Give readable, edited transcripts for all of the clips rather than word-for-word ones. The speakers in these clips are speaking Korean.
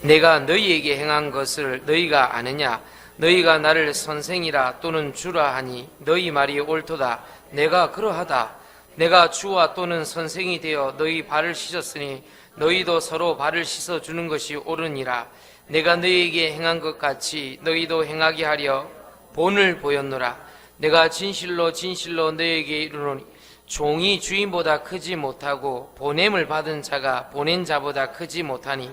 내가 너희에게 행한 것을 너희가 아느냐? 너희가 나를 선생이라 또는 주라 하니 너희 말이 옳도다. 내가 그러하다. 내가 주와 또는 선생이 되어 너희 발을 씻었으니 너희도 서로 발을 씻어주는 것이 옳으니라. 내가 너희에게 행한 것 같이 너희도 행하게 하려 본을 보였노라. 내가 진실로 진실로 너희에게 이르노니 종이 주인보다 크지 못하고 보냄을 받은 자가 보낸 자보다 크지 못하니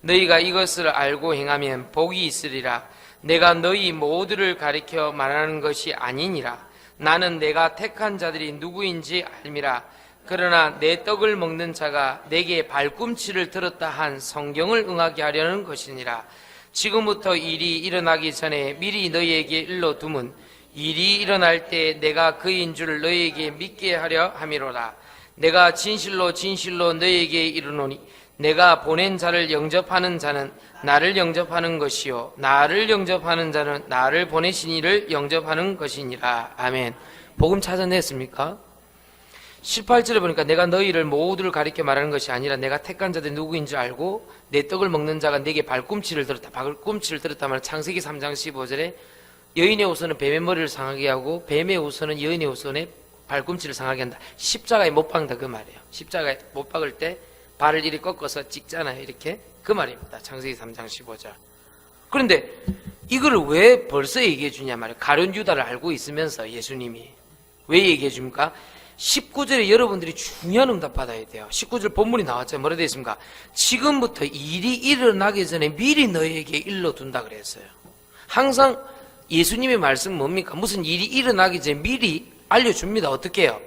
너희가 이것을 알고 행하면 복이 있으리라. 내가 너희 모두를 가리켜 말하는 것이 아니니라. 나는 내가 택한 자들이 누구인지 알미라. 그러나 내 떡을 먹는 자가 내게 발꿈치를 들었다 한 성경을 응하게 하려는 것이니라. 지금부터 일이 일어나기 전에 미리 너희에게 일러두면 일이 일어날 때 내가 그인 줄 너희에게 믿게 하려 함이로라. 내가 진실로 진실로 너희에게 이르노니 내가 보낸 자를 영접하는 자는 나를 영접하는 것이요 나를 영접하는 자는 나를 보내신 이를 영접하는 것이니라. 아멘. 복음 찾아냈습니까? 18절에 보니까 내가 너희를 모두를 가리켜 말하는 것이 아니라 내가 택한 자들이 누구인 줄 알고 내 떡을 먹는 자가 내게 발꿈치를 들었다. 발꿈치를 들었다 말은 창세기 3장 15절에 여인의 우선은 뱀의 머리를 상하게 하고 뱀의 우선은 여인의 우선에 발꿈치를 상하게 한다. 십자가에 못 박는다 그 말이에요. 십자가에 못 박을 때 발을 이렇게 꺾어서 찍잖아요. 이렇게 그 말입니다. 창세기 3장 15절. 그런데 이걸 왜 벌써 얘기해 주냐 말이에요. 가룟 유다를 알고 있으면서 예수님이 왜 얘기해 줍니까? 19절에 여러분들이 중요한 응답 받아야 돼요. 19절 본문이 나왔죠. 뭐라 되어 있습니까? 지금부터 일이 일어나기 전에 미리 너희에게 일러둔다 그랬어요. 항상 예수님의 말씀 뭡니까? 무슨 일이 일어나기 전에 미리 알려줍니다. 어떻게 해요?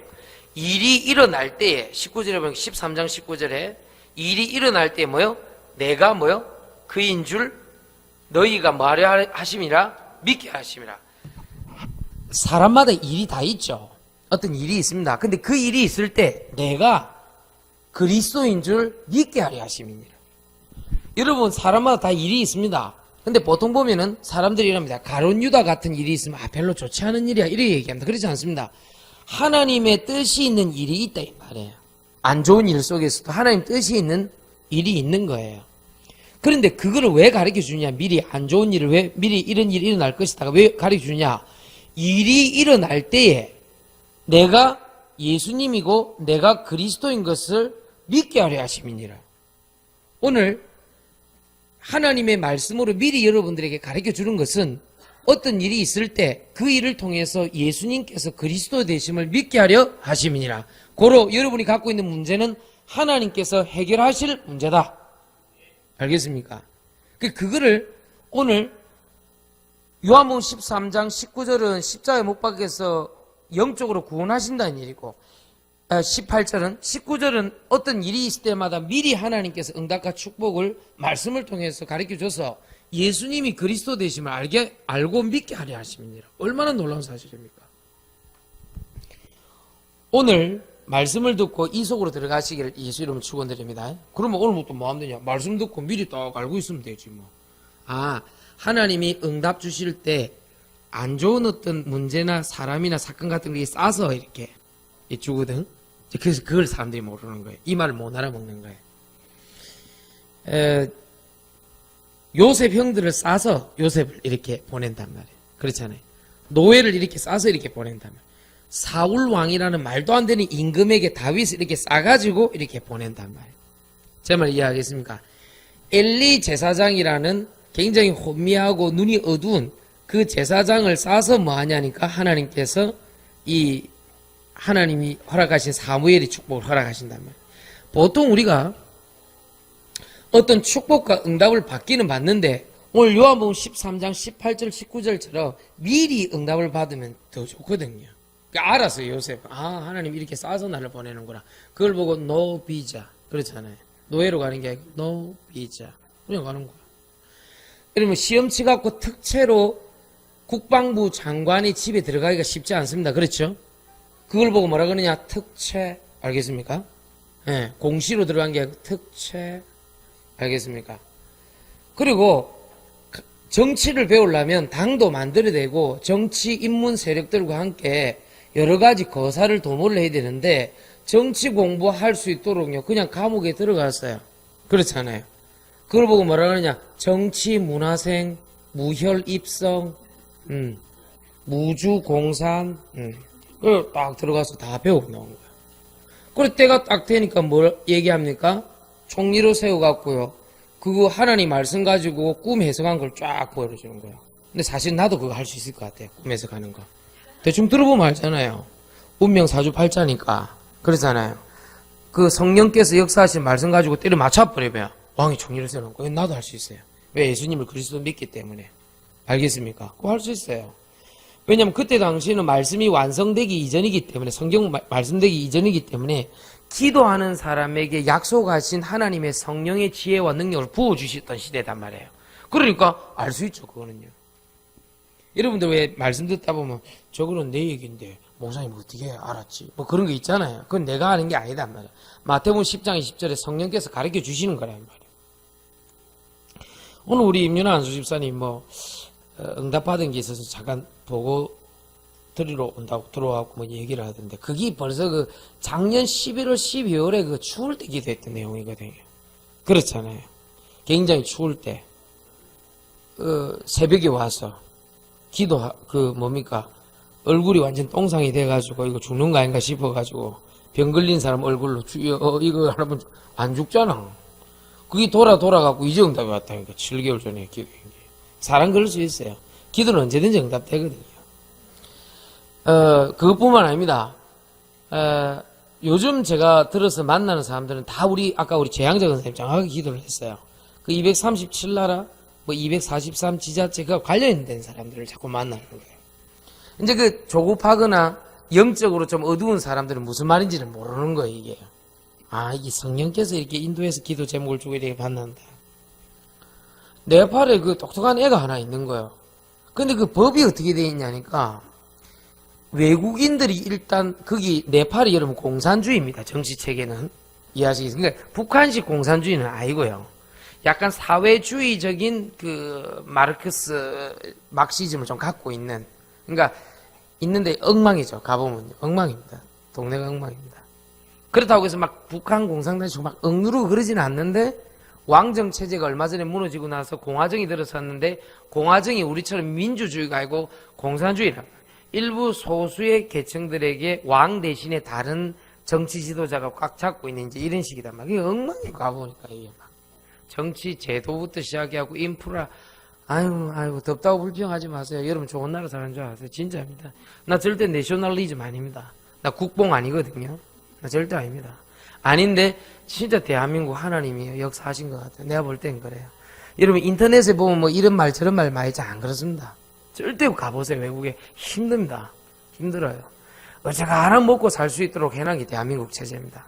일이 일어날 때에 19절에 보면 13장 19절에 일이 일어날 때 뭐요? 내가 뭐요? 그인 줄 너희가 말하려 하심이라 믿게 하심이라. 사람마다 일이 다 있죠. 어떤 일이 있습니다. 근데 그 일이 있을 때 내가 그리스도인 줄 믿게 하려 하심이니라. 여러분 사람마다 다 일이 있습니다. 근데 보통 보면은 사람들이 이럽니다. 가룟 유다 같은 일이 있으면 별로 좋지 않은 일이야 이렇게 얘기합니다. 그렇지 않습니다. 하나님의 뜻이 있는 일이 있다 이 말이에요. 안 좋은 일 속에서도 하나님 뜻이 있는 일이 있는 거예요. 그런데 그거를 왜 가르쳐 주냐? 미리 안 좋은 일을 왜 미리 이런 일이 일어날 것이다 왜 가르쳐 주냐? 일이 일어날 때에 내가 예수님이고 내가 그리스도인 것을 믿게 하려 하심이니라. 오늘 하나님의 말씀으로 미리 여러분들에게 가르쳐 주는 것은 어떤 일이 있을 때 그 일을 통해서 예수님께서 그리스도 되심을 믿게 하려 하심이니라. 고로 여러분이 갖고 있는 문제는 하나님께서 해결하실 문제다. 알겠습니까? 그거를 오늘 요한복음 13장 19절은 십자가에 못 박혀서 영적으로 구원하신다는 일이고 18절은 19절은 어떤 일이 있을 때마다 미리 하나님께서 응답과 축복을 말씀을 통해서 가르쳐줘서 예수님이 그리스도 되심을 알고 믿게 하려 하심이니라. 얼마나 놀라운 사실입니까? 오늘 말씀을 듣고 이 속으로 들어가시기를 예수 이름으로 축원드립니다. 그러면 오늘부터 뭐 하면 되냐? 말씀 듣고 미리 딱 알고 있으면 되지 뭐. 하나님이 응답 주실 때 안 좋은 어떤 문제나 사람이나 사건 같은 게 싸서 이렇게 주거든. 그래서 그걸 사람들이 모르는 거예요. 이 말을 못 알아먹는 거예요. 요셉 형들을 싸서 요셉을 이렇게 보낸단 말이에요. 그렇잖아요. 노예를 이렇게 싸서 이렇게 보낸단 말이에요. 사울 왕이라는 말도 안 되는 임금에게 다윗을 이렇게 싸가지고 이렇게 보낸단 말이에요. 제 말 이해하겠습니까? 엘리 제사장이라는 굉장히 혼미하고 눈이 어두운 그 제사장을 싸서 뭐 하냐니까 하나님께서 이 하나님이 허락하신 사무엘이 축복을 허락하신단 말이에요. 보통 우리가 어떤 축복과 응답을 받기는 받는데 오늘 요한복음 13장 18절 19절처럼 미리 응답을 받으면 더 좋거든요. 그러니까 알았어요. 요셉. 하나님 이렇게 싸서 나를 보내는구나. 그걸 보고 no visa 그렇잖아요. 노예로 가는 게 아니고 no visa 그냥 가는 거야. 그러면 시험 치갖고 특채로 국방부 장관이 집에 들어가기가 쉽지 않습니다. 그렇죠? 그걸 보고 뭐라 그러냐? 특채. 알겠습니까? 네, 공시로 들어간 게 아니고 특채. 알겠습니까? 그리고 정치를 배우려면 당도 만들어야 되고 정치 인문 세력들과 함께 여러 가지 거사를 도모를 해야 되는데 정치 공부할 수 있도록요 그냥 감옥에 들어갔어요. 그렇잖아요. 그걸 보고 뭐라 그러냐? 정치, 문화생, 무혈, 입성, 무주, 공산, 그걸 딱 들어가서 다 배우고 나온 거야. 그래, 때가 딱 되니까 뭘 얘기합니까? 총리로 세워갖고요. 그거 하나님 말씀 가지고 꿈 해석한 걸 쫙 보여주는 거야. 근데 사실 나도 그거 할 수 있을 것 같아요. 꿈 해석하는 거. 대충 들어보면 알잖아요. 운명 사주팔자니까. 그러잖아요. 그 성령께서 역사하신 말씀 가지고 때려 맞춰버리면 왕이 총리를 세우는 거예요. 나도 할 수 있어요. 왜? 예수님을 그리스도 믿기 때문에. 알겠습니까? 그거 할 수 있어요. 왜냐면 그때 당시에는 말씀이 완성되기 이전이기 때문에, 성경 말씀되기 이전이기 때문에 기도하는 사람에게 약속하신 하나님의 성령의 지혜와 능력을 부어주셨던 시대단 말이에요. 그러니까 알 수 있죠. 그거는요. 여러분들 왜 말씀 듣다 보면 저거는 내 얘기인데 목사님 어떻게 알았지? 뭐 그런 거 있잖아요. 그건 내가 아는 게 아니단 말이에요. 마태복음 10장 20절에 성령께서 가르쳐 주시는 거란 말이에요. 오늘 우리 임윤아 안수 집사님 응답받은 게 있어서 잠깐 보고 드리러 온다고 들어와갖고 뭐 얘기를 하던데, 그게 벌써 그 작년 11월 12월에 그 추울 때 기도했던 내용이거든요. 그렇잖아요. 굉장히 추울 때 새벽에 와서 얼굴이 완전 똥상이 돼가지고 이거 죽는 거 아닌가 싶어가지고 병 걸린 사람 얼굴로 주여 이거 하면 안 죽잖아. 그게 돌아가고 이제 응답이 왔다니까. 7개월 전에 기도한 게. 사람 그럴 수 있어요. 기도는 언제든지 응답되거든요. 그것뿐만 아닙니다. 요즘 제가 들어서 만나는 사람들은 다 아까 우리 재양자 선생님 정확하게 기도를 했어요. 그 237나라, 243 지자체가 관련된 사람들을 자꾸 만나는 거예요. 이제 그 조급하거나 영적으로 좀 어두운 사람들은 무슨 말인지를 모르는 거예요, 이게. 이게 성령께서 이렇게 인도해서 기도 제목을 주고 이렇게 받는다. 네팔에 그 똑똑한 애가 하나 있는 거예요. 근데 그 법이 어떻게 되어 있냐니까, 외국인들이 일단, 거기 네팔이 여러분 공산주의입니다. 정치 체계는. 이해하시겠어요? 그러니까 북한식 공산주의는 아니고요. 약간 사회주의적인 그 마르크스, 막시즘을 좀 갖고 있는, 그러니까 있는데 엉망이죠. 가보면 엉망입니다. 동네가 엉망입니다. 그렇다고 해서 막 북한 공산당이 막 억누르고 그러지는 않는데, 왕정 체제가 얼마 전에 무너지고 나서 공화정이 들어섰는데, 공화정이 우리처럼 민주주의가 아니고 공산주의라. 일부 소수의 계층들에게 왕 대신에 다른 정치 지도자가 꽉 잡고 있는 이제 이런 식이단 말이에요. 이게 엉망이 가보니까 이게 막 정치 제도부터 시작하고 인프라. 아이고 덥다고 불평하지 마세요. 여러분 좋은 나라 사는 줄 아세요? 진짜입니다. 나 절대 내셔널리즘 아닙니다. 나 국뽕 아니거든요. 나 절대 아닙니다. 아닌데 진짜 대한민국 하나님이 역사하신 것 같아요. 내가 볼 땐 그래요. 여러분 인터넷에 보면 뭐 이런 말 저런 말 많이 안 그렇습니다. 절대 가보세요. 외국에 힘듭니다. 힘들어요. 어제가 하나 먹고 살 수 있도록 해놓은 게 대한민국 체제입니다.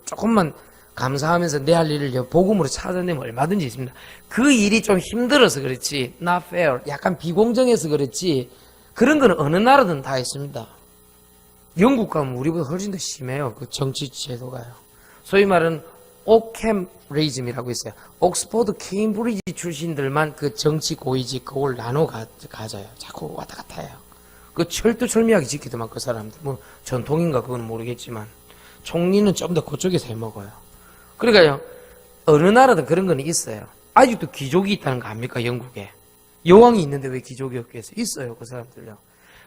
조금만 감사하면서 내 할 일을 복음으로 찾아내면 얼마든지 있습니다. 그 일이 좀 힘들어서 그렇지, not fair, 약간 비공정해서 그렇지, 그런 거는 어느 나라든 다 있습니다. 영국 가면 우리보다 훨씬 더 심해요. 그 정치 제도가요. 소위 말하는 오캠레이즘이라고 있어요. 옥스퍼드, 케임브리지 출신들만 그 정치 고위직 그걸 나눠 가져요. 자꾸 왔다 갔다 해요. 그 철두철미하게 지키더만 그 사람들. 뭐 전통인가 그건 모르겠지만 총리는 좀 더 그쪽에서 해먹어요. 그러니까요, 어느 나라든 그런 건 있어요. 아직도 귀족이 있다는 거 압니까? 영국에 여왕이 있는데 왜 귀족이 없겠어요? 있어요, 그 사람들요.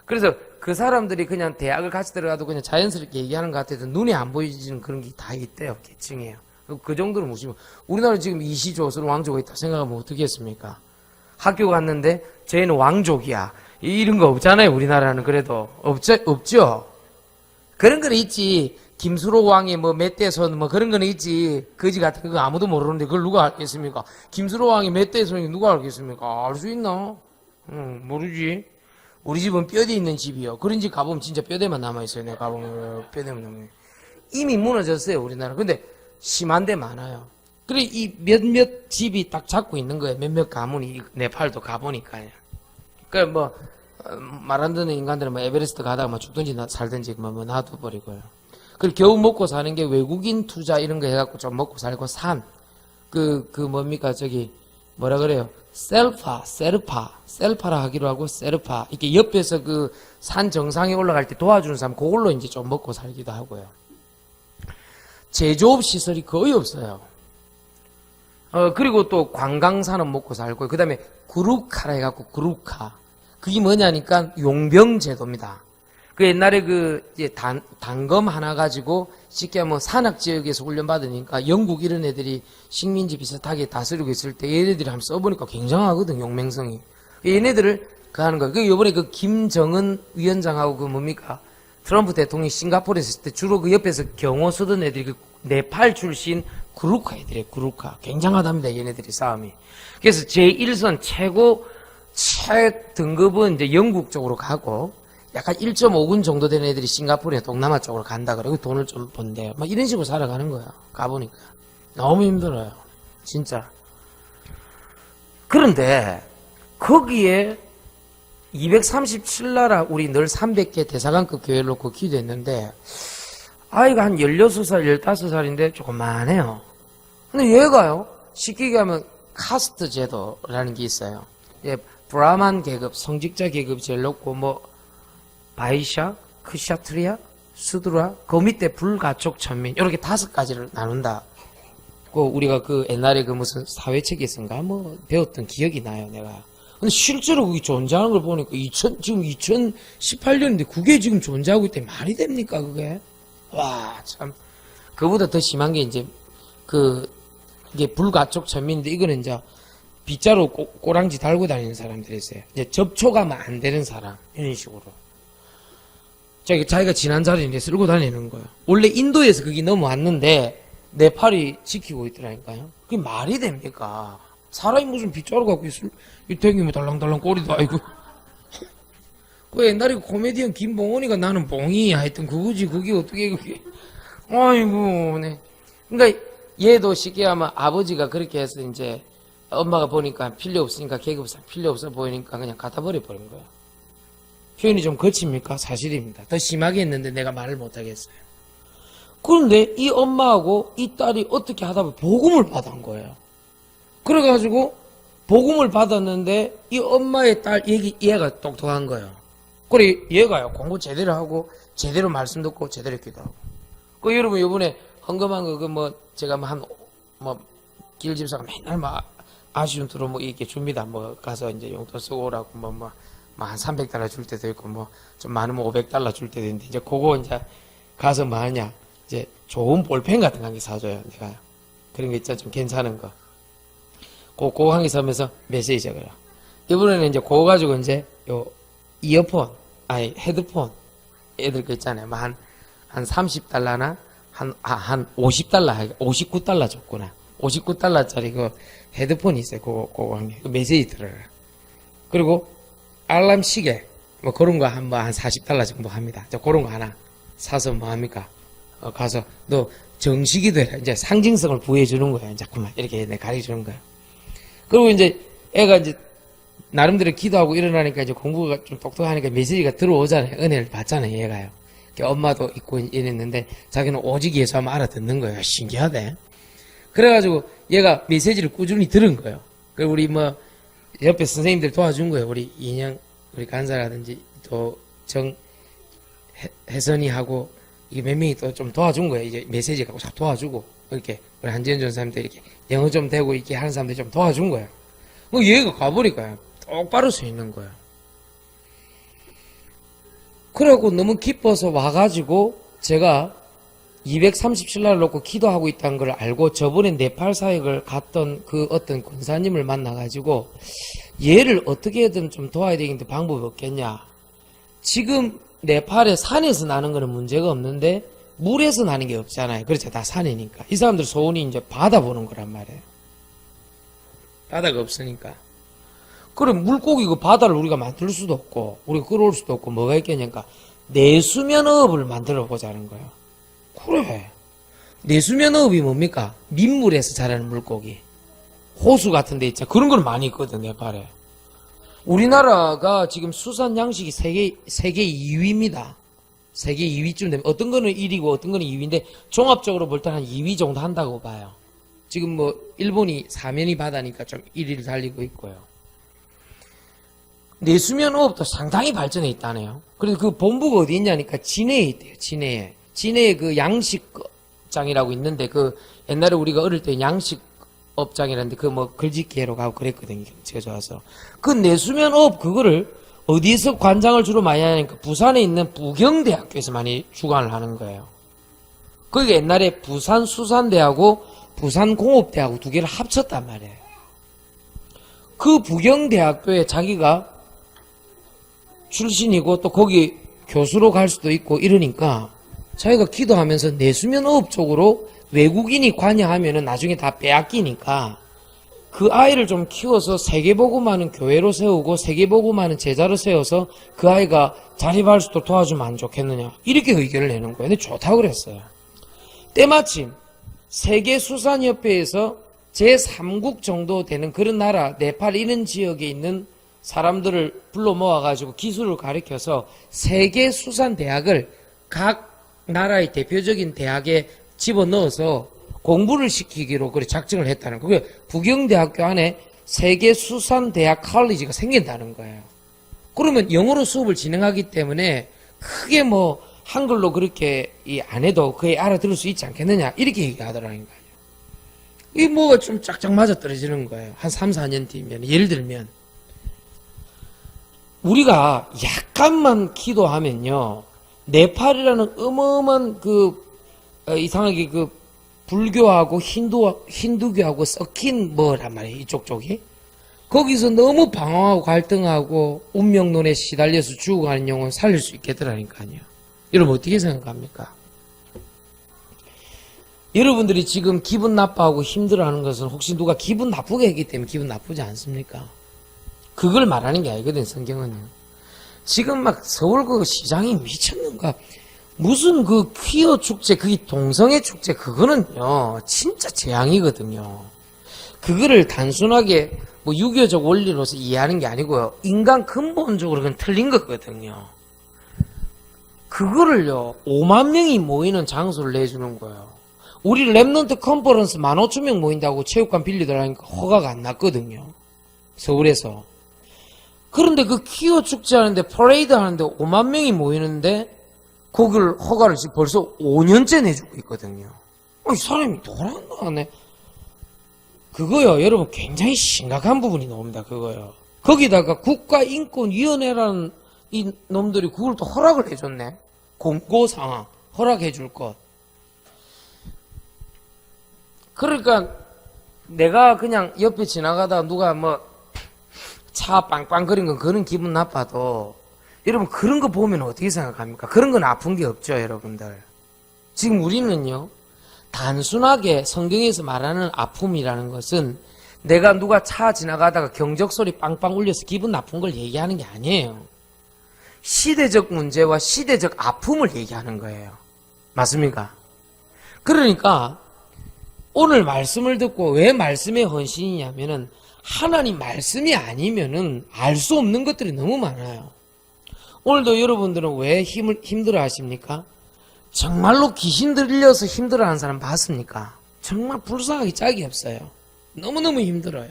그래서 그 사람들이 그냥 대학을 같이 들어가도 그냥 자연스럽게 얘기하는 것 같아도 눈에 안 보이지는 그런 게 다 있대요. 계층이에요. 그 정도로 무시면, 우리나라 지금 이시조선 왕조가 있다 생각하면 어떻게 했습니까? 학교 갔는데 쟤는 왕족이야 이런 거 없잖아요. 우리나라는 그래도 없죠. 그런 건 있지. 김수로 왕의 몇 대손 그런 건 있지. 거지 같은 거 아무도 모르는데 그걸 누가 알겠습니까? 김수로 왕의 몇 대손이 누가 알겠습니까? 알 수 있나? 모르지. 우리 집은 뼈대 있는 집이요. 그런 집 가보면 진짜 뼈대만 남아있어요. 내가 가보면 뼈대만 남아있어요. 이미 무너졌어요, 우리나라. 근데 심한 데 많아요. 그래, 이 몇몇 집이 딱 잡고 있는 거예요. 몇몇 가문이. 네팔도 가보니까요. 그러니까 말 안 듣는 인간들은 에베레스트 가다가 죽든지 살든지 놔둬버리고요. 그리고 겨우 먹고 사는 게 외국인 투자 이런 거 해갖고 좀 먹고 살고 뭐라 그래요? 셀파라 하기로 하고 셀파. 이렇게 옆에서 그 산 정상에 올라갈 때 도와주는 사람, 그걸로 이제 좀 먹고 살기도 하고요. 제조업 시설이 거의 없어요. 그리고 또 관광산업 먹고 살고, 그 다음에 구루카라 해갖고 구루카. 그게 뭐냐니까 용병제도입니다. 그 옛날에 이제 단검 하나 가지고 쉽게 하면 산악지역에서 훈련받으니까 영국 이런 애들이 식민지 비슷하게 다스리고 있을 때 얘네들이 한번 써보니까 굉장하거든, 용맹성이. 얘네들을 하는 거야. 요번에 김정은 위원장하고 뭡니까? 트럼프 대통령이 싱가포르에 있을 때 주로 그 옆에서 경호 쓰던 애들이 네팔 출신 구루카 애들이에요, 구루카. 굉장하답니다, 얘네들이 싸움이. 그래서 제1선 등급은 이제 영국 쪽으로 가고, 약간 1.5군 정도 되는 애들이 싱가포르에 동남아 쪽으로 간다 그러고 돈을 좀 번대요. 막 이런 식으로 살아가는 거야. 가보니까. 너무 힘들어요. 진짜. 그런데, 거기에 237나라 우리 늘 300개 대사관급 교회를 놓고 기도했는데 아이가 한 16살, 15살인데 조금만해요. 근데 얘가요, 쉽게 얘기하면 카스트 제도라는 게 있어요. 예, 브라만 계급, 성직자 계급이 제일 높고 바이샤, 크샤트리아, 수드라, 그 밑에 불가촉 천민 이렇게 5가지를 나눈다. 우리가 옛날에 무슨 사회책에서인가 배웠던 기억이 나요, 내가. 근데 실제로 그게 존재하는 걸 보니까 지금 2018년인데 그게 지금 존재하고 있대. 말이 됩니까, 그게? 와, 참. 그보다 더 심한 게 이제 이게 불가촉 천민인데 이거는 이제 빗자루 꼬랑지 달고 다니는 사람들이 있어요. 이제 접촉하면 안 되는 사람. 이런 식으로. 자기가 지난 자리에 쓸고 다니는 거예요. 원래 인도에서 그게 넘어왔는데 네팔이 지키고 있더라니까요. 그게 말이 됩니까? 사람이 무슨 빗자루 갖고 있을, 이 댕기면 달랑달랑 꼬리도 아이고. 그 옛날에 코미디언 김봉원이가 나는 봉이 하여튼 그거지, 그게 어떻게 그게. 아이고, 네. 그러니까 얘도 쉽게 하면 아버지가 그렇게 해서 이제 엄마가 보니까 필요 없으니까 계급상 필요 없어 보이니까 그냥 갖다 버려버린 거야. 표현이 좀 거칩니까? 사실입니다. 더 심하게 했는데 내가 말을 못하겠어요. 그런데 이 엄마하고 이 딸이 어떻게 하다 보면 복음을 받은 거예요. 그래가지고 복음을 받았는데 이 엄마의 딸 얘가 똑똑한 거예요. 그래 얘가요 공부 제대로 하고 제대로 말씀 듣고 제대로 기도하고. 여러분 요번에 헌금한 거 제가 길집사가 맨날 아쉬움으로 이렇게 줍니다. 가서 이제 용돈 쓰고 오라고 한 300달러 줄 때도 있고 좀 많으면 500달러 줄 때도 있는데 이제 그거 이제 가서 하냐 이제 좋은 볼펜 같은 거 한 개 사줘요. 내가 그런 게 있잖아 좀 괜찮은 거. 그거 한 개 사면서 메시지 적어요. 이번에는 이제 그거 가지고 이제 이어폰 헤드폰 애들 거 있잖아요. 한 30달러나 한 50달러 59달러 줬구나. 59달러짜리 헤드폰이 있어요. 그거 한 개. 메시지 들어요. 그리고 알람 시계 그런 거 한 40달러 정도 합니다. 그런 거 하나 사서 합니까? 가서 너 정식이 되라. 이제 상징성을 부여해주는 거야. 자꾸만 이렇게 가르쳐주는 거야. 그리고 이제 애가 이제 나름대로 기도하고 일어나니까 이제 공부가 좀 똑똑하니까 메시지가 들어오잖아요. 은혜를 받잖아요. 얘가요. 엄마도 있고 이랬는데 자기는 오직 예수 하면 알아듣는 거예요. 신기하대. 그래가지고 얘가 메시지를 꾸준히 들은 거예요. 그리고 우리 옆에 선생님들 도와준 거예요. 우리 인형, 우리 간사라든지 또 혜선이하고 이게 몇 명이 또 좀 도와준 거예요. 이제 메시지 갖고 쫙 도와주고 이렇게 우리 한지연 전사님들 이렇게 영어 좀 되고 이렇게 하는 사람들 좀 도와준 거예요. 얘가 가보니까요. 똑바로 서 있는 거예요. 그래갖고 너무 기뻐서 와가지고 제가 237날을 놓고 기도하고 있다는 걸 알고 저번에 네팔 사역을 갔던 그 어떤 권사님을 만나가지고 얘를 어떻게든 좀 도와야 되겠는데 방법이 없겠냐. 지금 네팔의 산에서 나는 거는 문제가 없는데 물에서 나는 게 없잖아요. 그렇죠. 다 산이니까. 이 사람들 소원이 이제 바다 보는 거란 말이에요. 바다가 없으니까. 그럼 물고기 그 바다를 우리가 만들 수도 없고 우리가 끌어올 수도 없고 뭐가 있겠냐니까 내수면어업을 만들어 보자는 거예요. 그래. 내수면어업이 뭡니까? 민물에서 자라는 물고기. 호수 같은 데 있잖아. 그런 건 많이 있거든, 네팔에. 우리나라가 지금 수산 양식이 세계 2위입니다. 세계 2위쯤 되면 어떤 거는 1위고 어떤 거는 2위인데 종합적으로 볼 때는 한 2위 정도 한다고 봐요. 지금 일본이 사면이 바다니까 좀 1위를 달리고 있고요. 내수면어업도 상당히 발전해 있다네요. 그래서 그 본부가 어디 있냐니까 진해에 있대요. 진해에 그 양식장이라고 있는데 옛날에 우리가 어릴 때 양식 업장이라는데 그 뭐 글짓기로 가고 그랬거든요. 경치가 좋아서. 그 내수면업 그거를 어디서 관장을 주로 많이 하니까 부산에 있는 부경대학교에서 많이 주관을 하는 거예요. 거기가 옛날에 부산수산대하고 부산공업대하고 두 개를 합쳤단 말이에요. 그 부경대학교에 자기가 출신이고 또 거기 교수로 갈 수도 있고 이러니까 자기가 기도하면서 내수면업 쪽으로 외국인이 관여하면은 나중에 다 빼앗기니까 그 아이를 좀 키워서 세계복음하는 교회로 세우고 세계복음하는 제자로 세워서 그 아이가 자립할 수 있도록 도와주면 안 좋겠느냐 이렇게 의견을 내는 거예요. 근데 좋다고 그랬어요. 때마침 세계수산협회에서 제3국 정도 되는 그런 나라 네팔 이런 지역에 있는 사람들을 불러 모아가지고 기술을 가르쳐서 세계수산대학을 각 나라의 대표적인 대학에 집어넣어서 공부를 시키기로 그래 작정을 했다는 거예요. 그게 부경대학교 안에 세계수산대학 컬리지가 생긴다는 거예요. 그러면 영어로 수업을 진행하기 때문에 크게 뭐 한글로 그렇게 안 해도 거의 알아들을 수 있지 않겠느냐 이렇게 얘기하더라는 거예요. 이 뭐가 좀 짝짝 맞아 떨어지는 거예요. 한 3, 4년 뒤면 예를 들면 우리가 약간만 기도하면요 네팔이라는 어마어마한 이상하게 불교하고 힌두교하고 섞인 뭐란 말이에요. 이쪽 쪽이. 거기서 너무 방황하고 갈등하고 운명론에 시달려서 죽어가는 영혼 살릴 수 있겠더라니까요. 여러분 어떻게 생각합니까? 여러분들이 지금 기분 나빠하고 힘들어하는 것은 혹시 누가 기분 나쁘게 했기 때문에 기분 나쁘지 않습니까? 그걸 말하는 게 아니거든 성경은요. 지금 막 서울 그 시장이 미쳤는가 무슨 그 퀴어 축제 그게 동성애 축제 그거는요 진짜 재앙이거든요. 그거를 단순하게 뭐 유교적 원리로서 이해하는 게 아니고요 인간 근본적으로 그건 틀린 거거든요. 그거를요 5만 명이 모이는 장소를 내주는 거예요. 우리 랩넌트 컨퍼런스 15,000명 모인다고 체육관 빌리더라니까 허가가 안 났거든요. 서울에서. 그런데 그 퀴어 축제 하는데 퍼레이드 하는데 5만 명이 모이는데 거기를 허가를 지금 벌써 5년째 내주고 있거든요. 이 사람이 돌아가네. 그거요 여러분 굉장히 심각한 부분이 나옵니다. 그거요. 거기다가 국가인권위원회라는 이 놈들이 그걸 또 허락을 해줬네. 공고사항 허락해줄 것. 그러니까 내가 그냥 옆에 지나가다가 누가 뭐 차 빵빵거린 건 그런 기분 나빠도 여러분 그런 거 보면 어떻게 생각합니까? 그런 건 아픈 게 없죠 여러분들. 지금 우리는요 단순하게 성경에서 말하는 아픔이라는 것은 내가 누가 차 지나가다가 경적소리 빵빵 울려서 기분 나쁜 걸 얘기하는 게 아니에요. 시대적 문제와 시대적 아픔을 얘기하는 거예요. 맞습니까? 그러니까 오늘 말씀을 듣고 왜 말씀의 헌신이냐면은 하나님 말씀이 아니면은 알 수 없는 것들이 너무 많아요. 오늘도 여러분들은 왜 힘들어 하십니까? 정말로 귀신 들려서 힘들어 하는 사람 봤습니까? 정말 불쌍하기 짝이 없어요. 너무너무 힘들어요.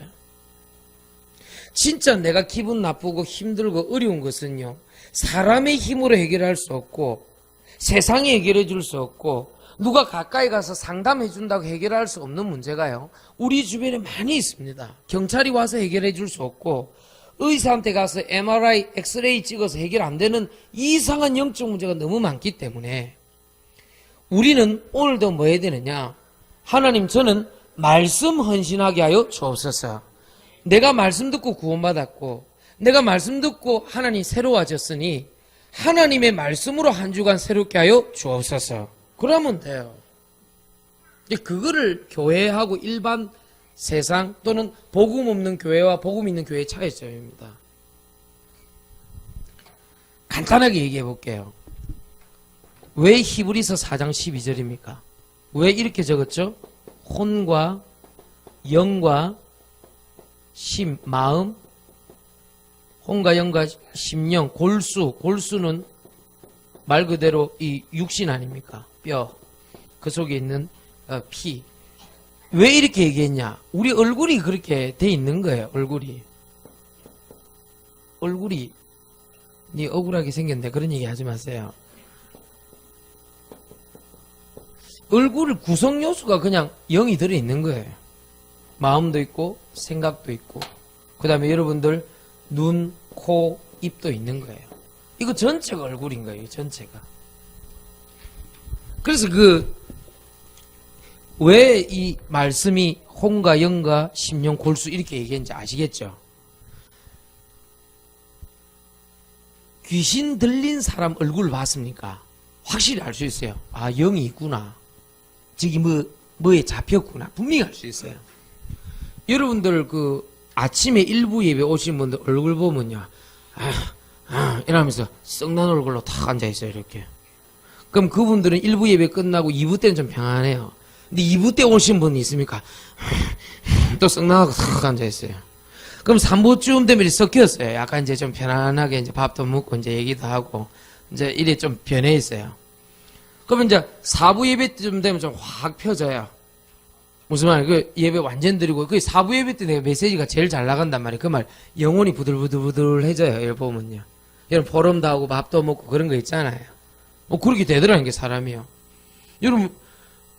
진짜 내가 기분 나쁘고 힘들고 어려운 것은요 사람의 힘으로 해결할 수 없고 세상이 해결해 줄 수 없고 누가 가까이 가서 상담해 준다고 해결할 수 없는 문제가요 우리 주변에 많이 있습니다. 경찰이 와서 해결해 줄 수 없고 의사한테 가서 MRI, 엑스레이 찍어서 해결 안 되는 이상한 영적 문제가 너무 많기 때문에 우리는 오늘도 뭐 해야 되느냐? 하나님 저는 말씀 헌신하게 하여 주옵소서. 내가 말씀 듣고 구원받았고 내가 말씀 듣고 하나님 새로워졌으니 하나님의 말씀으로 한 주간 새롭게 하여 주옵소서. 그러면 돼요. 그거를 교회하고 일반 세상 또는 복음 없는 교회와 복음 있는 교회의 차이점입니다. 간단하게 얘기해 볼게요. 왜 히브리서 4장 12절입니까? 왜 이렇게 적었죠? 혼과 영과 심, 마음, 혼과 영과 심령, 골수는 말 그대로 이 육신 아닙니까? 뼈, 그 속에 있는 피. 왜 이렇게 얘기했냐? 우리 얼굴이 그렇게 돼 있는 거예요. 얼굴이 네 억울하게 생겼네 그런 얘기 하지 마세요. 얼굴 구성 요소가 그냥 영이 들어있는 거예요. 마음도 있고 생각도 있고 그 다음에 여러분들 눈, 코, 입도 있는 거예요. 이거 전체가 얼굴인 거예요. 전체가. 그래서 왜 이 말씀이 혼과 영과 심령 골수 이렇게 얘기했는지 아시겠죠? 귀신 들린 사람 얼굴을 봤습니까? 확실히 알 수 있어요. 아, 영이 있구나. 저기 뭐에 잡혔구나. 분명히 알 수 있어요. 여러분들 아침에 일부 예배 오신 분들 얼굴 보면요. 이러면서 썩난 얼굴로 탁 앉아있어요. 이렇게. 그럼 그분들은 일부 예배 끝나고 2부 때는 좀 평안해요. 근데 2부 때 오신 분이 있습니까? 또 썩나하고 탁 앉아있어요. 그럼 3부쯤 되면 섞였어요. 약간 이제 좀 편안하게 이제 밥도 먹고 이제 얘기도 하고 이제 이래 좀 변해 있어요. 그러면 이제 4부 예배쯤 되면 좀 확 펴져요. 무슨 말이에요? 그 예배 완전 드리고 그 4부 예배 때 내가 메시지가 제일 잘 나간단 말이에요. 그 말 영혼이 부들부들부들해져요. 여러분 보면요. 여러분 보름도 하고 밥도 먹고 그런 거 있잖아요. 그렇게 되더라는 게 사람이요. 여러분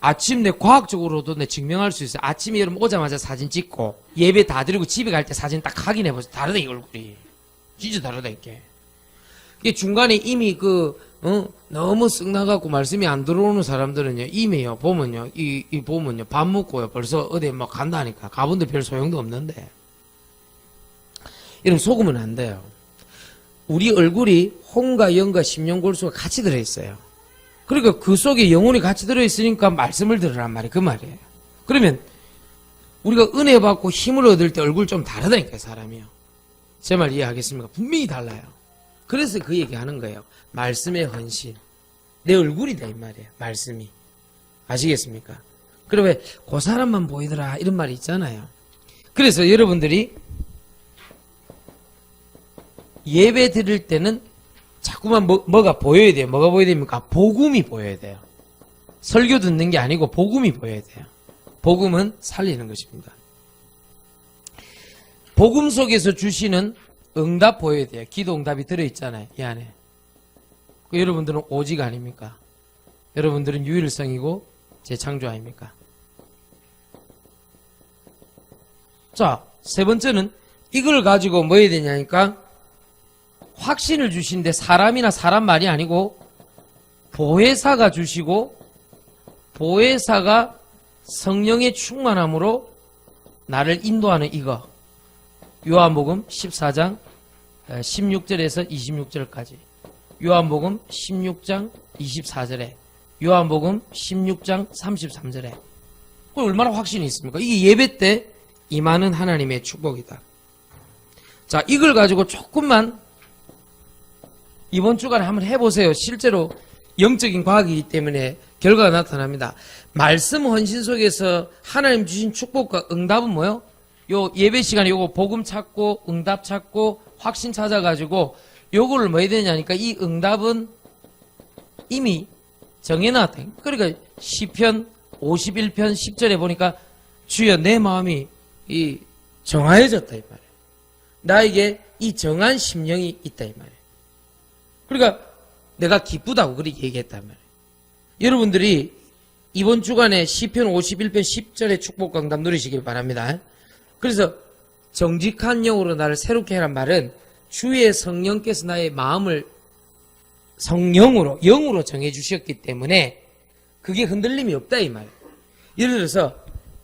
아침 내 과학적으로도 내 증명할 수 있어요. 아침에 여러분 오자마자 사진 찍고 예배 다 드리고 집에 갈 때 사진 딱 확인해 보세요. 다르다 이 얼굴이. 진짜 다르다 이게. 이게 중간에 이미 너무 쓱 나가고 말씀이 안 들어오는 사람들은요 이미요 보면요 이 보면요 밥 먹고요 벌써 어디 막 간다니까 가본데 별 소용도 없는데 이러면 속으면 안 돼요. 우리 얼굴이 혼과 영과 심령골수가 같이 들어있어요. 그러니까 그 속에 영혼이 같이 들어있으니까 말씀을 들으란 말이에요. 그 말이에요. 그러면 우리가 은혜 받고 힘을 얻을 때 얼굴 좀 다르다니까요. 사람이요. 제 말 이해하겠습니까? 분명히 달라요. 그래서 그 얘기하는 거예요. 말씀의 헌신. 내 얼굴이다 이 말이에요. 말씀이. 아시겠습니까? 그러면 그 사람만 보이더라 이런 말이 있잖아요. 그래서 여러분들이 예배 드릴 때는 자꾸만 뭐가 보여야 돼요. 뭐가 보여야 됩니까? 복음이 보여야 돼요. 설교 듣는 게 아니고 복음이 보여야 돼요. 복음은 살리는 것입니다. 복음 속에서 주시는 응답 보여야 돼요. 기도 응답이 들어있잖아요. 이 안에. 여러분들은 오직 아닙니까? 여러분들은 유일성이고 재창조 아닙니까? 자, 세 번째는 이걸 가지고 뭐 해야 되냐니까 확신을 주신데 사람이나 사람 말이 아니고 보혜사가 주시고 보혜사가 성령의 충만함으로 나를 인도하는 이거. 요한복음 14장 16절에서 26절까지. 요한복음 16장 24절에. 요한복음 16장 33절에. 그 얼마나 확신이 있습니까? 이게 예배 때 임하는 하나님의 축복이다. 자, 이걸 가지고 조금만 이번 주간에 한번 해보세요. 실제로 영적인 과학이기 때문에 결과가 나타납니다. 말씀 헌신 속에서 하나님 주신 축복과 응답은 뭐요? 요 예배 시간에 요거 복음 찾고 응답 찾고 확신 찾아가지고 요거를 뭐 해야 되냐니까 이 응답은 이미 정해놨다. 그러니까 시편 51편 10절에 보니까 주여 내 마음이 이 정하여졌다 이 말이에요. 나에게 이 정한 심령이 있다 이 말이에요. 그러니까 내가 기쁘다고 그렇게 얘기했단 말이에요. 여러분들이 이번 주간에 시편 51편 10절의 축복과 응답 누리시길 바랍니다. 그래서 정직한 영으로 나를 새롭게 해란 말은 주의 성령께서 나의 마음을 성령으로 영으로 정해주셨기 때문에 그게 흔들림이 없다 이 말이에요. 예를 들어서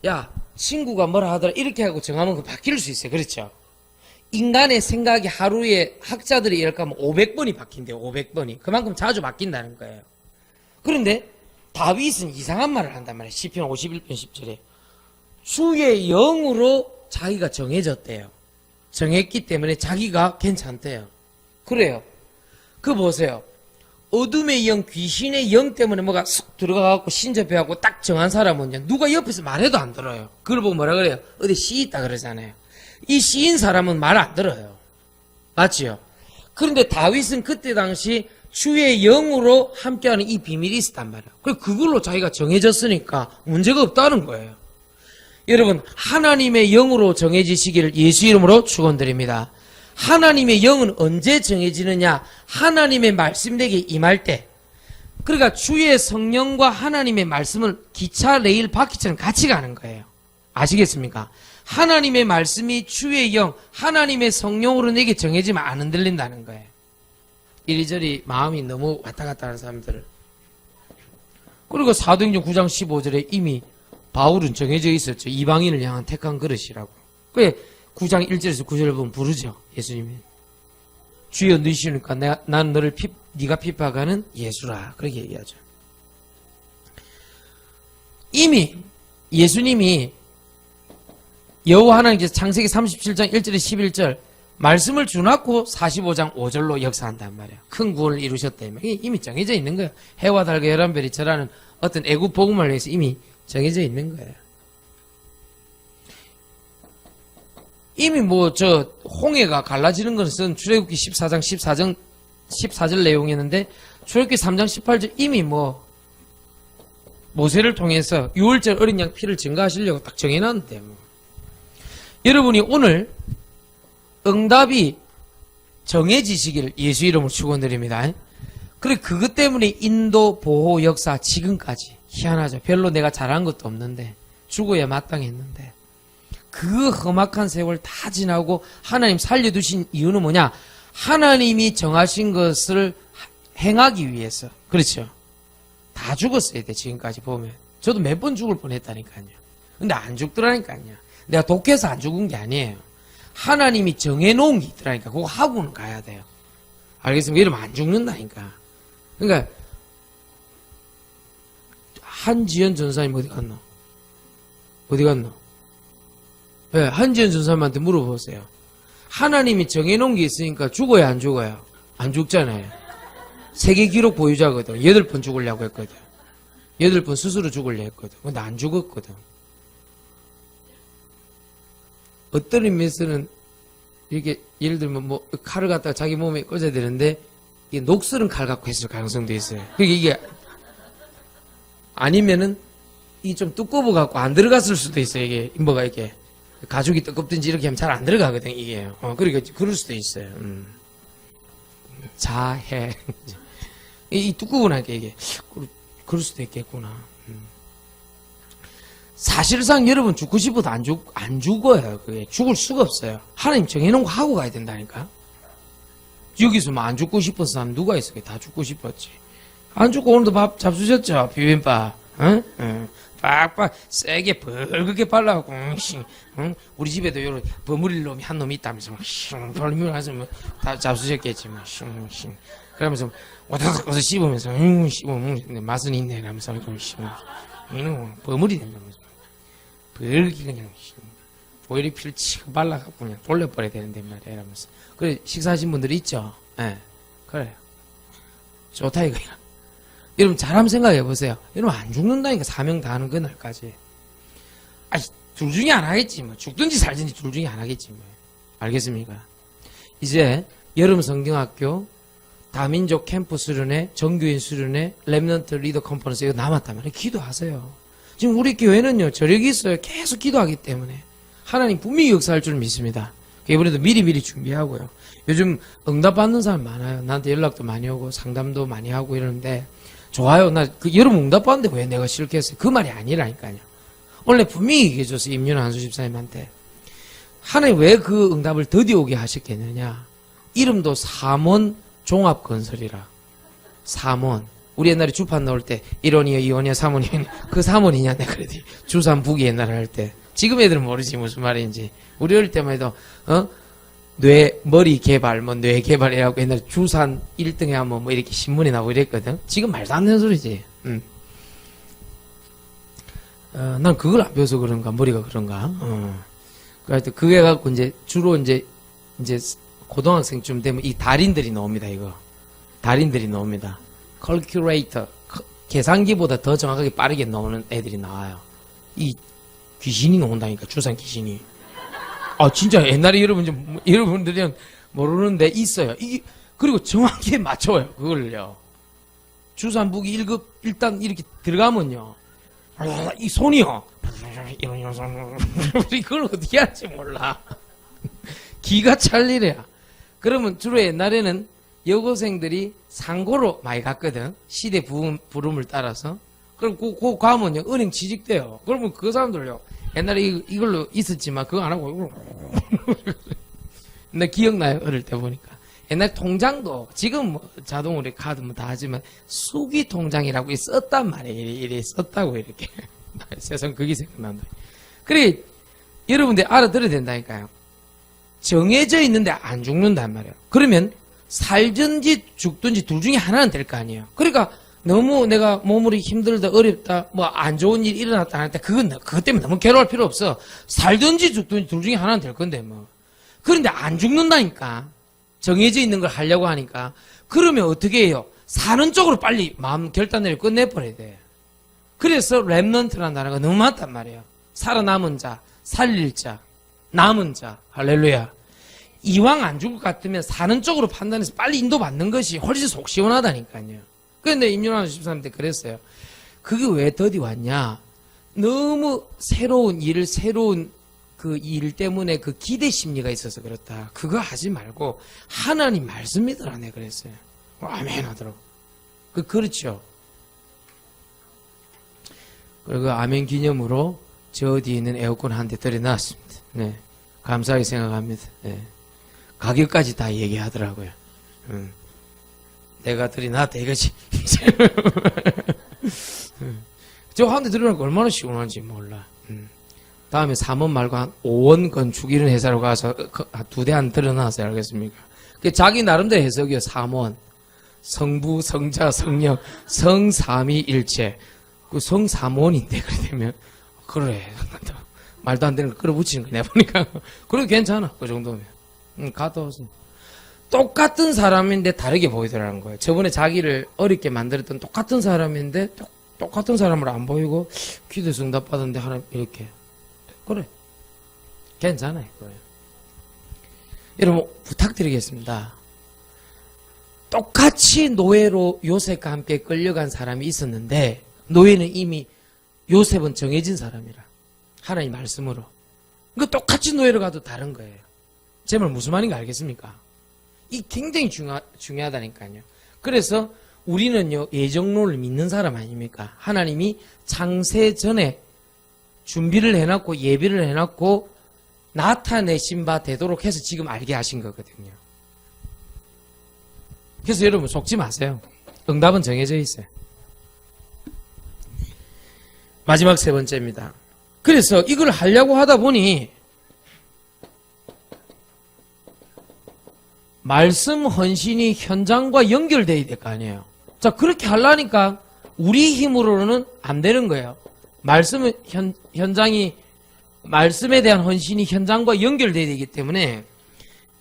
야 친구가 뭐라 하더라 이렇게 하고 정하면 그 바뀔 수 있어요. 그렇죠? 인간의 생각이 하루에 학자들이 이렇게 하면 500번이 바뀐대요. 500번이. 그만큼 자주 바뀐다는 거예요. 그런데 다윗은 이상한 말을 한단 말이에요. 시편 51편 10절에. 주의 영으로 자기가 정해졌대요. 정했기 때문에 자기가 괜찮대요. 그래요. 그 보세요. 어둠의 영, 귀신의 영 때문에 뭐가 쑥 들어가갖고 신접해갖고 딱 정한 사람은요. 누가 옆에서 말해도 안 들어요. 그걸 보고 뭐라 그래요? 어디 씨 있다 그러잖아요. 이 씨인 사람은 말 안 들어요. 맞지요? 그런데 다윗은 그때 당시 주의 영으로 함께하는 이 비밀이 있었단 말이에요. 그래서 그걸로 자기가 정해졌으니까 문제가 없다는 거예요. 여러분 하나님의 영으로 정해지시기를 예수 이름으로 축원드립니다. 하나님의 영은 언제 정해지느냐? 하나님의 말씀 내게 임할 때. 그러니까 주의 성령과 하나님의 말씀을 기차, 레일, 바퀴처럼 같이 가는 거예요. 아시겠습니까? 하나님의 말씀이 주의 영, 하나님의 성령으로 내게 정해지면 안 흔들린다는 거예요. 이리저리 마음이 너무 왔다 갔다 하는 사람들을. 그리고 사도행전 9장 15절에 이미 바울은 정해져 있었죠. 이방인을 향한 택한 그릇이라고. 그래 9장 1절에서 9절을 보면 부르죠. 예수님이. 주여 누이시니까 난 너를 네가 핍박하는 예수라. 그렇게 얘기하죠. 이미 예수님이 여호와 하나님께서 창세기 37장 1절에 11절 말씀을 주놨고 45장 5절로 역사한단 말이야. 큰 구원을 이루셨다면 이미 정해져 있는 거예요. 해와 달과 열한 별이 절하는 어떤 애굽 복음을 위해서 이미 정해져 있는 거예요. 이미 홍해가 갈라지는 것은 출애굽기 14장 14절 내용이었는데 출애굽기 3장 18절 이미 모세를 통해서 6월절 어린 양 피를 증가하시려고 딱 정해놨는데 여러분이 오늘 응답이 정해지시기를 예수 이름으로 축원드립니다. 그래 그것 때문에 인도 보호 역사 지금까지 희한하죠. 별로 내가 잘한 것도 없는데 죽어야 마땅했는데 그 험악한 세월 다 지나고 하나님 살려두신 이유는 뭐냐? 하나님이 정하신 것을 행하기 위해서. 그렇죠. 다 죽었어야 돼 지금까지 보면. 저도 몇 번 죽을 뻔했다니까요. 근데 안 죽더라니까요. 내가 독해서 안 죽은 게 아니에요. 하나님이 정해놓은 게 있더라니까. 그거 하고는 가야 돼요. 알겠습니까? 이러면 안 죽는다니까. 그러니까 한지연 전사님 어디 갔노? 어디 갔노? 네, 한지연 전사님한테 물어보세요. 하나님이 정해놓은 게 있으니까 죽어야 안 죽어요? 안 죽잖아요. 세계 기록 보유자거든. 8번 죽으려고 했거든. 8번 스스로 죽으려고 했거든. 근데 안 죽었거든. 어떤 의미에서는 이렇게 예를 들면 칼을 갖다가 자기 몸에 꽂아야 되는데 이게 녹슬은 칼 갖고 했을 가능성도 있어요. 그러니까 이게 아니면은 이게 좀 두꺼워 갖고 안 들어갔을 수도 있어요. 이게 이게 가죽이 두껍든지 이렇게 하면 잘 안 들어가거든 이게. 그러니까 그럴 수도 있어요. 자해 이 두꺼우니까 이게 그럴 수도 있겠구나. 사실상 여러분 죽고 싶어도 안 죽어요. 그게 죽을 수가 없어요. 하나님 정해놓은 거 하고 가야 된다니까. 여기서 안 죽고 싶어서 사람 누가 있어? 다 죽고 싶었지. 안 죽고 오늘도 밥 잡수셨죠? 비빔밥. 응? 빡빡 세게 벌겋게 발라갖고 우리 집에도 요런 버무릴 놈이 한 놈이 있다면서 벌무려서 다 잡수셨겠지. 그러면서 와다닥 와서 씹으면서 씹으면 맛은 있네 이러면서 이놈 버무리 된다면서 벌겋게 그냥 오일이 피를 치고 발라갖고 그냥 돌려버려야 되는데 말이야 이러면서. 그래 식사하신 분들이 있죠. 예, 그래요. 좋다 이거야. 여러분 잘 한번 생각해 보세요. 여러분 안 죽는다니까. 사명 다하는 그날까지. 둘 중에 안 하겠지 뭐. 죽든지 살든지 둘 중에 안 하겠지 뭐. 알겠습니까? 이제 여름 성경학교 다민족 캠프 수련회, 정교인 수련회, 랩넌트 리더 컨퍼런스 이거 남았단 말이에요. 기도하세요. 지금 우리 교회는요 저력이 있어요. 계속 기도하기 때문에 하나님 분명히 역사할 줄 믿습니다. 이번에도 미리미리 준비하고요. 요즘 응답받는 사람 많아요. 나한테 연락도 많이 오고 상담도 많이 하고 이러는데 좋아요. 나 여러분 응답받는데 왜 내가 싫겠어요? 그 말이 아니라니까요. 원래 분명히 얘기해줬어요. 임윤아 한수 집사님한테. 하나님 왜 그 응답을 더디 오게 하셨겠느냐. 이름도 삼원 종합건설이라. 삼원. 우리 옛날에 주판 넣을 때 1원이요 2원이요 3원이요 그 3원이냐 내가 그랬더니 주산 북이 옛날에 할 때. 지금 애들은 모르지 무슨 말인지. 우리 어릴 때만 해도 머리 개발, 뇌 개발이라고 옛날에 주산 1등에 하면 이렇게 신문에 나오고 이랬거든. 지금 말도 안 되는 소리지. 난 그걸 안 배워서 그런가, 머리가 그런가. 그래서 그게 갖고 주로 이제 고등학생쯤 되면 이 달인들이 나옵니다, 이거. 달인들이 나옵니다. 컬큘레이터, 계산기보다 더 정확하게 빠르게 나오는 애들이 나와요. 이 귀신이 나온다니까, 주산 귀신이. 진짜 옛날에 여러분들은 모르는데 있어요. 이게, 그리고 정확히 맞춰요, 그걸요. 주산북이 1급, 일단 이렇게 들어가면요. 이 손이요. 이런 손. 이걸 어떻게 할지 몰라. 기가 찰리래야. 그러면 주로 옛날에는 여고생들이 상고로 많이 갔거든. 시대 부름을 따라서. 그럼 그 가면요, 은행 취직돼요. 그러면 그 사람들요, 옛날에 이걸로 있었지만 그거 안 하고 이걸로. 나 기억나요, 어릴 때 보니까. 옛날 통장도 지금 뭐 자동으로 카드 뭐 다 하지만 수기 통장이라고 썼단 말이에요. 이래 썼다고 이렇게. 세상 그게 생각난다. 그래 여러분들 알아들어야 된다니까요. 정해져 있는데 안 죽는단 말이에요. 그러면 살든지 죽든지 둘 중에 하나는 될 거 아니에요. 그러니까 너무 내가 몸으로 힘들다 어렵다 뭐 안 좋은 일이 일어났다 할 때 그것 때문에 너무 괴로워할 필요 없어. 살든지 죽든지 둘 중에 하나는 될 건데 뭐. 그런데 안 죽는다니까. 정해져 있는 걸 하려고 하니까. 그러면 어떻게 해요? 사는 쪽으로 빨리 마음 결단을 끝내버려야 돼. 그래서 렘넌트라는 단어가 너무 많단 말이에요. 살아남은 자, 살릴 자, 남은 자. 할렐루야. 이왕 안 죽을 것 같으면 사는 쪽으로 판단해서 빨리 인도받는 것이 훨씬 속 시원하다니까요. 그런데 임윤환 집사님 때 그랬어요. 그게 왜 더디 왔냐? 너무 새로운 일을 새로운 그 일 때문에 그 기대 심리가 있어서 그렇다. 그거 하지 말고 하나님 말씀 믿으라 네 그랬어요. 아멘 하더라고. 그렇죠. 그리고 아멘 기념으로 저 뒤에 있는 에어컨 한 대 들여놨습니다. 네. 감사하게 생각합니다. 네. 가격까지 다 얘기하더라고요. 내가 들여놨다 이거지. 저 한 대 들여놓고 얼마나 시원한지 몰라. 다음에 3원 말고 한 5원 건축 이런 회사로 가서 두 대 안 들여놨어요. 알겠습니까? 자기 나름대로 해석이요. 3원. 성부, 성자, 성령, 성삼위일체. 그 성삼원인데 그래 되면 그래. 말도 안 되는 거 끌어붙이는 거냐 보니까. 그래도 괜찮아. 그 정도면. 갔다 왔어. 똑같은 사람인데 다르게 보이더라는 거예요. 저번에 자기를 어렵게 만들었던 똑같은 사람인데 똑같은 사람으로 안 보이고 기도 응답 받았는데 하나님 이렇게. 그래. 괜찮아요. 그래. 여러분 부탁드리겠습니다. 똑같이 노예로 요셉과 함께 끌려간 사람이 있었는데 노예는 이미 요셉은 정해진 사람이라. 하나님 말씀으로. 그 똑같이 노예로 가도 다른 거예요. 제 말 무슨 말인가 알겠습니까? 이 굉장히 중요하다니까요. 그래서 우리는요 예정론을 믿는 사람 아닙니까? 하나님이 창세 전에 준비를 해놨고 예비를 해놨고 나타내신 바 되도록 해서 지금 알게 하신 거거든요. 그래서 여러분 속지 마세요. 응답은 정해져 있어요. 마지막 세 번째입니다. 그래서 이걸 하려고 하다 보니 말씀 헌신이 현장과 연결돼야 될 거 아니에요. 자, 그렇게 하려니까 우리 힘으로는 안 되는 거예요. 말씀은 현장이 말씀에 대한 헌신이 현장과 연결돼야 되기 때문에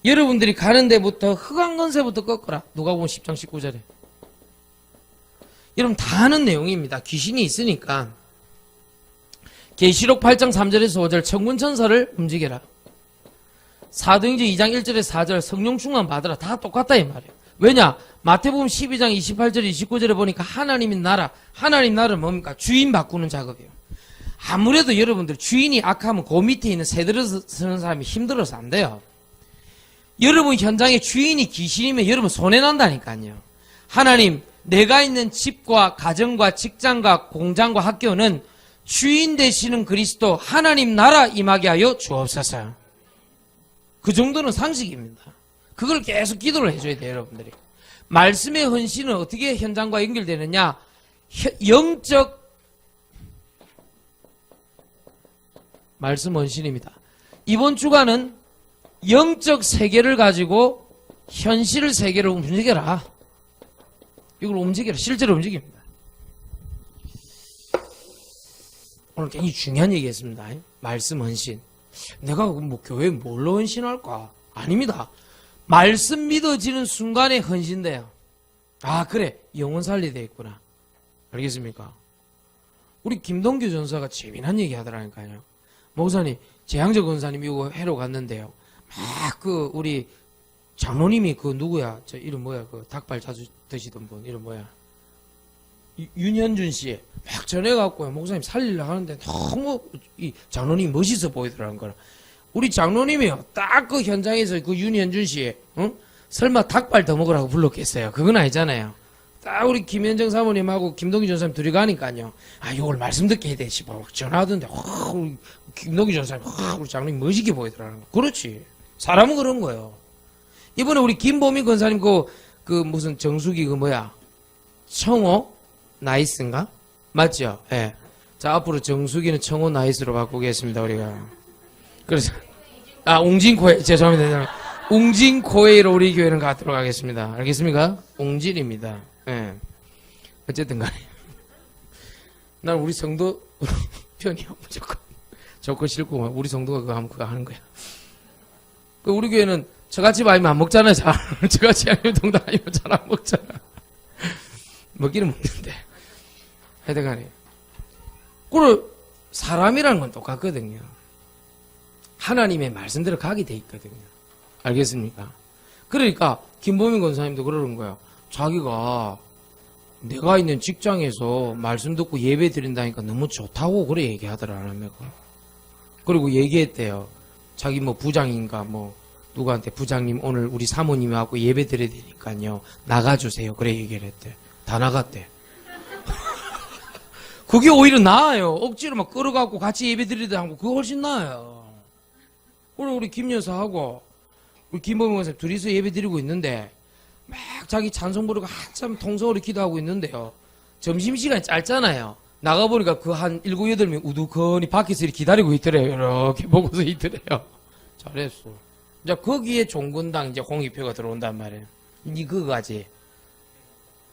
여러분들이 가는 데부터 흑암건세부터 꺾어라. 누가복음 10장 19절에. 여러분 다 아는 내용입니다. 귀신이 있으니까. 계시록 8장 3절에서 5절 천군천사를 움직여라. 사도행전 2장 1절에서 4절 성령 충만 받으라. 다 똑같다 이 말이에요. 왜냐? 마태복음 12장 28절 29절에 보니까 하나님의 나라, 하나님 나라는 뭡니까? 주인 바꾸는 작업이에요. 아무래도 여러분들 주인이 악하면 그 밑에 있는 새들을 쓰는 사람이 힘들어서 안 돼요. 여러분 현장에 주인이 귀신이면 여러분 손해난다니까요. 하나님, 내가 있는 집과 가정과 직장과 공장과 학교는 주인 되시는 그리스도 하나님 나라 임하게 하여 주옵소서. 그 정도는 상식입니다. 그걸 계속 기도를 해줘야 돼요, 여러분들이. 말씀의 헌신은 어떻게 현장과 연결되느냐? 영적 말씀 헌신입니다. 이번 주간은 영적 세계를 가지고 현실 세계를 움직여라. 이걸 움직여라. 실제로 움직입니다. 오늘 굉장히 중요한 얘기했습니다. 말씀 헌신. 내가 뭐 교회에 뭘로 헌신할까? 아닙니다. 말씀 믿어지는 순간에 헌신돼요. 아 그래 영혼 살리돼 있구나. 알겠습니까? 우리 김동규 전사가 재미난 얘기 하더라니까요. 목사님 재앙적 권사님 이거 해로 갔는데요. 막 우리 장로님이 누구야? 저 이름 뭐야? 닭발 자주 드시던 분 이름 뭐야? 윤현준 씨 막 전해갖고요. 목사님 살리려고 하는데 너무 이 장로님이 멋있어 보이더라는 거라. 우리 장로님이요. 딱 현장에서 윤현준 씨, 응? 설마 닭발 더 먹으라고 불렀겠어요? 그건 아니잖아요. 딱 우리 김현정 사모님하고 김동기 전사님 둘이 가니까요. 아, 요걸 말씀 듣게 해야 돼. 싶어. 전화하던데, 김동기 전사님, 우리 장로님 멋있게 보이더라는 거. 그렇지. 사람은 그런 거예요. 이번에 우리 김보민 권사님 그 무슨 정수기 청호 나이스인가? 맞죠? 예. 네. 자, 앞으로 정수기는 청호 나이스로 바꾸겠습니다, 우리가. 그래서, 웅진코에, 죄송합니다. 웅진코에로 우리 교회는 가도록 하겠습니다. 알겠습니까? 웅진입니다. 예. 네. 어쨌든 간에. 난 우리 성도 편이요, 무조건. 좋고 싫고, 우리 성도가 그거 하면 그거 하는 거야. 우리 교회는 저같이 아니면 안 먹잖아요, 잘. 저같이 아니면 동당 아니면 잘 안 먹잖아. 먹기는 먹는데. 하여튼 간에. 그리고 사람이라는 건 똑같거든요. 하나님의 말씀대로 가게 돼 있거든요. 알겠습니까? 그러니까, 김보민 권사님도 그러는 거예요. 자기가 내가 있는 직장에서 말씀 듣고 예배 드린다니까 너무 좋다고 그래 얘기하더라, 하나님가. 그리고 얘기했대요. 자기 부장인가 누구한테 부장님 오늘 우리 사모님하고 예배 드려야 되니까요. 나가주세요. 그래 얘기를 했대. 다 나갔대. 그게 오히려 나아요. 억지로 막 끌어갖고 같이 예배 드리다 하고 그거 훨씬 나아요. 그리고 우리 김 여사하고 우리 김범용 선생님 둘이서 예배 드리고 있는데 막 자기 찬송 부르고 한참 통성으로 기도하고 있는데요. 점심시간이 짧잖아요. 나가보니까 그 한 7, 8명 우두커니 밖에서 이렇게 기다리고 있더래요. 이렇게 보고서 있더래요. 잘했어. 이제 거기에 종군당 이제 홍익표가 들어온단 말이에요. 니 그거지.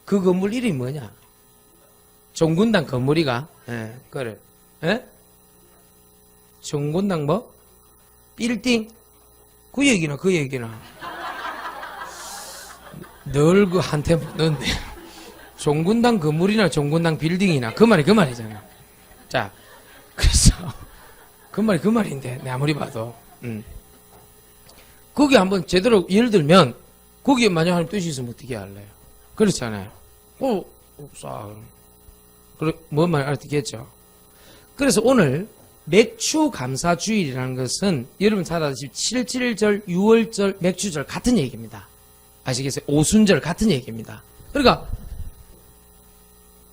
그 건물 이름이 뭐냐? 종군당 건물이가? 예, 그래. 예? 종군당 빌딩? 그 얘기나. 늘 그 한테 묻는데. 종군당 건물이나 종군당 빌딩이나 그 말이잖아. 자, 그래서 그 말인데 내 아무리 봐도 거기 한번 제대로 예를 들면 거기에 만약 하나님 뜻이 있으면 어떻게 할래요? 그렇잖아요. 없어. 그래 뭔 말 알겠죠? 그래서 오늘 맥추 감사 주일이라는 것은 여러분 잘 아시죠? 7.7절, 6월절, 맥추절 같은 얘기입니다. 아시겠어요? 오순절 같은 얘기입니다. 그러니까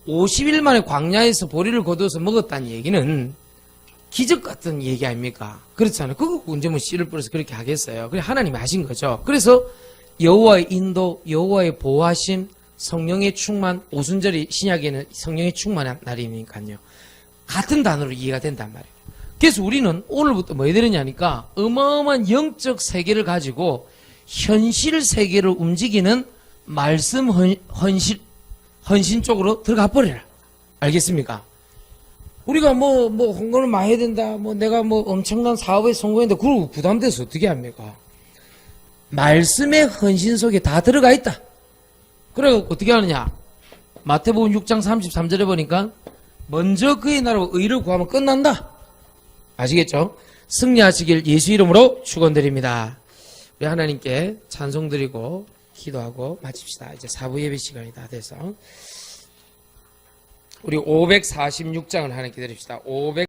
50일 만에 광야에서 보리를 거두어서 먹었다는 얘기는 기적 같은 얘기 아닙니까? 그렇잖아요. 그거 언제 씨를 뿌려서 그렇게 하겠어요? 그래 하나님이 하신 거죠. 그래서 여호와의 인도, 여호와의 보호하심, 성령의 충만, 오순절이 신약에는 성령의 충만한 날이니까요. 같은 단어로 이해가 된단 말이에요. 그래서 우리는 오늘부터 뭐 해야 되느냐니까 어마어마한 영적 세계를 가지고 현실 세계를 움직이는 말씀 헌신 쪽으로 들어가 버려라. 알겠습니까? 우리가 홍보를 많이 해야 된다. 내가 엄청난 사업에 성공했는데 그걸 부담돼서 어떻게 합니까? 말씀의 헌신 속에 다 들어가 있다. 그래 어떻게 하느냐? 마태복음 6장 33절에 보니까 먼저 그의 나라와 의를 구하면 끝난다. 아시겠죠? 승리하시길 예수 이름으로 축원드립니다. 우리 하나님께 찬송 드리고 기도하고 마칩시다. 이제 4부 예배 시간이 다 돼서 우리 546장을 하나님께 드립시다.